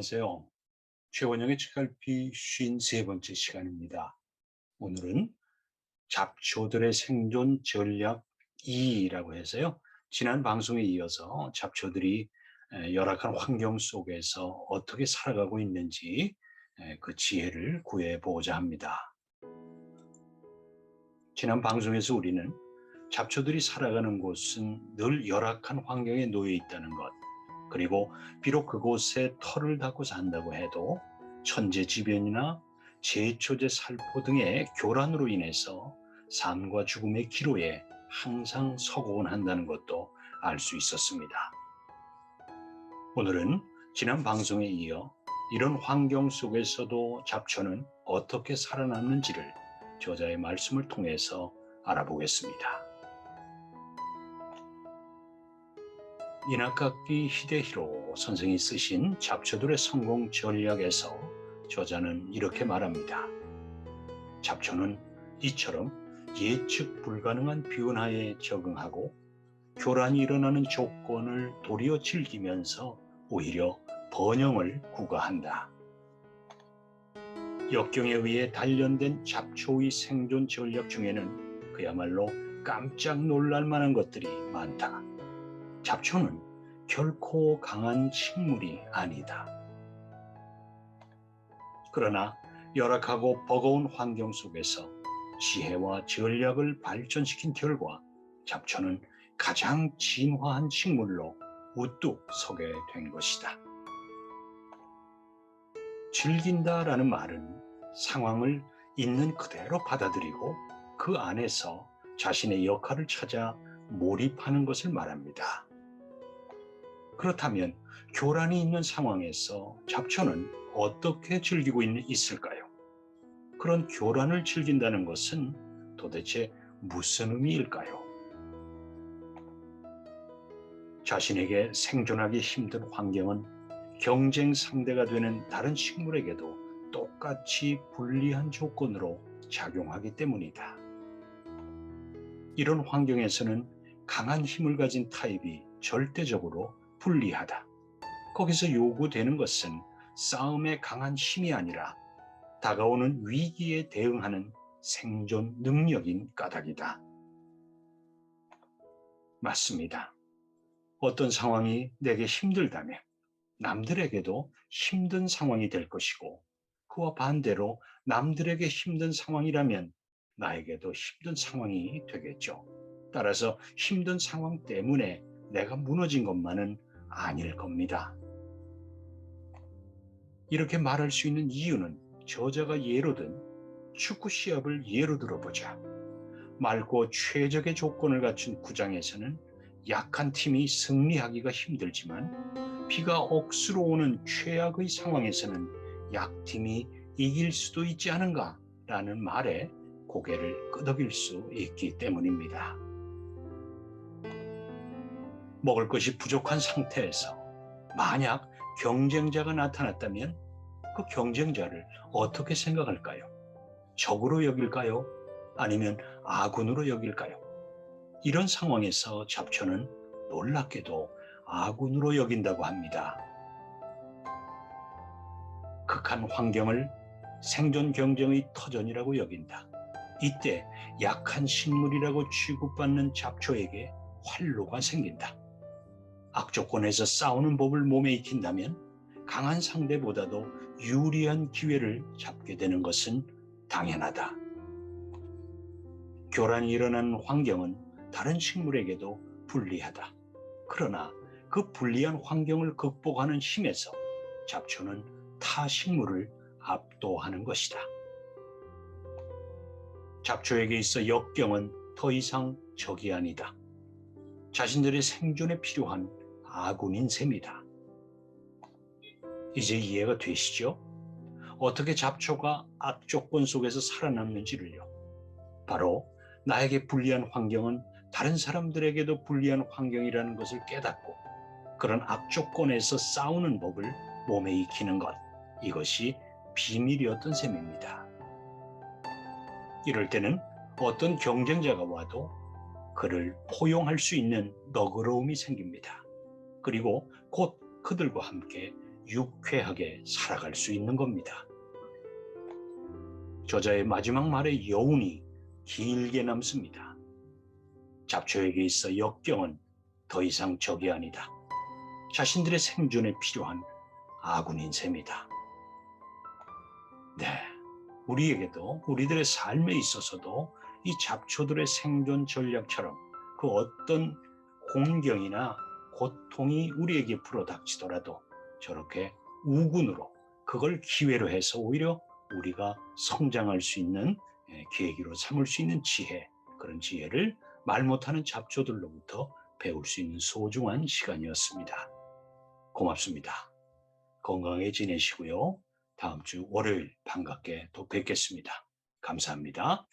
안녕하세요. 최원영의 책갈피 53번째 시간입니다. 오늘은 잡초들의 생존 전략 2라고 해서요. 지난 방송에 이어서 잡초들이 열악한 환경 속에서 어떻게 살아가고 있는지 그 지혜를 구해보고자 합니다. 지난 방송에서 우리는 잡초들이 살아가는 곳은 늘 열악한 환경에 놓여 있다는 것, 그리고 비록 그곳에 털을 닦고 산다고 해도 천재지변이나 제초제 살포 등의 교란으로 인해서 삶과 죽음의 기로에 항상 서곤 한다는 것도 알 수 있었습니다. 오늘은 지난 방송에 이어 이런 환경 속에서도 잡초는 어떻게 살아남는지를 저자의 말씀을 통해서 알아보겠습니다. 이나카키 히데히로 선생이 쓰신 잡초들의 성공 전략에서 저자는 이렇게 말합니다. 잡초는 이처럼 예측 불가능한 변화에 적응하고 교란이 일어나는 조건을 도리어 즐기면서 오히려 번영을 구가한다. 역경에 의해 단련된 잡초의 생존 전략 중에는 그야말로 깜짝 놀랄 만한 것들이 많다. 잡초는 결코 강한 식물이 아니다. 그러나 열악하고 버거운 환경 속에서 지혜와 전략을 발전시킨 결과 잡초는 가장 진화한 식물로 우뚝 서게 된 것이다. 즐긴다라는 말은 상황을 있는 그대로 받아들이고 그 안에서 자신의 역할을 찾아 몰입하는 것을 말합니다. 그렇다면 교란이 있는 상황에서 잡초는 어떻게 즐기고 있을까요? 그런 교란을 즐긴다는 것은 도대체 무슨 의미일까요? 자신에게 생존하기 힘든 환경은 경쟁 상대가 되는 다른 식물에게도 똑같이 불리한 조건으로 작용하기 때문이다. 이런 환경에서는 강한 힘을 가진 타입이 절대적으로 불리하다. 거기서 요구되는 것은 싸움에 강한 힘이 아니라 다가오는 위기에 대응하는 생존 능력인 까닭이다. 맞습니다. 어떤 상황이 내게 힘들다면 남들에게도 힘든 상황이 될 것이고, 그와 반대로 남들에게 힘든 상황이라면 나에게도 힘든 상황이 되겠죠. 따라서 힘든 상황 때문에 내가 무너진 것만은 아닐 겁니다. 이렇게 말할 수 있는 이유는 저자가 예로 든 축구 시합을 예로 들어보자. 맑고 최적의 조건을 갖춘 구장에서는 약한 팀이 승리하기가 힘들지만 비가 억수로 오는 최악의 상황에서는 약팀이 이길 수도 있지 않은가라는 말에 고개를 끄덕일 수 있기 때문입니다. 먹을 것이 부족한 상태에서 만약 경쟁자가 나타났다면 그 경쟁자를 어떻게 생각할까요? 적으로 여길까요? 아니면 아군으로 여길까요? 이런 상황에서 잡초는 놀랍게도 아군으로 여긴다고 합니다. 극한 환경을 생존 경쟁의 터전이라고 여긴다. 이때 약한 식물이라고 취급받는 잡초에게 활로가 생긴다. 악조건에서 싸우는 법을 몸에 익힌다면 강한 상대보다도 유리한 기회를 잡게 되는 것은 당연하다. 교란이 일어나는 환경은 다른 식물에게도 불리하다. 그러나 그 불리한 환경을 극복하는 힘에서 잡초는 타 식물을 압도하는 것이다. 잡초에게 있어 역경은 더 이상 적이 아니다. 자신들의 생존에 필요한 아군인 셈이다. 이제 이해가 되시죠? 어떻게 잡초가 악조건 속에서 살아남는지를요. 바로 나에게 불리한 환경은 다른 사람들에게도 불리한 환경이라는 것을 깨닫고 그런 악조건에서 싸우는 법을 몸에 익히는 것, 이것이 비밀이었던 셈입니다. 이럴 때는 어떤 경쟁자가 와도 그를 포용할 수 있는 너그러움이 생깁니다. 그리고 곧 그들과 함께 유쾌하게 살아갈 수 있는 겁니다. 저자의 마지막 말의 여운이 길게 남습니다. 잡초에게 있어 역경은 더 이상 적이 아니다. 자신들의 생존에 필요한 아군인 셈이다. 네, 우리에게도 우리들의 삶에 있어서도 이 잡초들의 생존 전략처럼 그 어떤 공경이나 고통이 우리에게 불어닥치더라도 저렇게 우군으로 그걸 기회로 해서 오히려 우리가 성장할 수 있는 계기로 삼을 수 있는 지혜, 그런 지혜를 말 못하는 잡초들로부터 배울 수 있는 소중한 시간이었습니다. 고맙습니다. 건강하게 지내시고요. 다음 주 월요일 반갑게 또 뵙겠습니다. 감사합니다.